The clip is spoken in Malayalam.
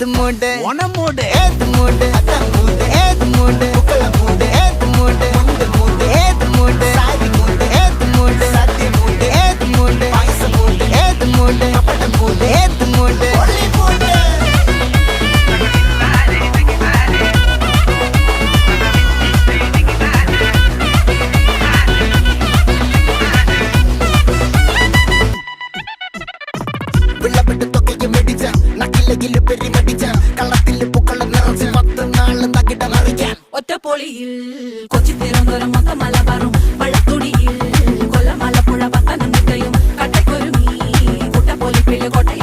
ஏத்து மூடு ஒன மூடு ஏத்து மூடு அத்த மூடு ஏத்து மூடு புக்கல மூடு ஏத்து மூடு முண்டு மூடு ஏத்து மூடு சாதி மூடு ஏத்து மூடு சத்தி மூடு ஏத்து மூடு பாயச மூடு ஏத்து மூடு அப்பட மூடு ஏத்து மூடு ஒளி மூடு വിളവിട്ട് തൊക്കയ്ക്ക് മെടിച്ച നക്കിലകില് പെരിമടിച്ച കള്ളത്തില് പൂക്കള നിറച്ച് 10 നാള് തകിട മറിക്കാൻ ഒറ്റപ്പൊളിയിൽ കൊച്ചി തിരുവനന്തപുരം മൊത്തം മലബാറും വള്ളത്തുടിയിൽ കൊല്ലം ആലപ്പുഴ പത്തനംതിട്ടയും കട്ടക്കൊരുങ്ങി കുട്ടപ്പൊലിപ്പില് കോട്ടയം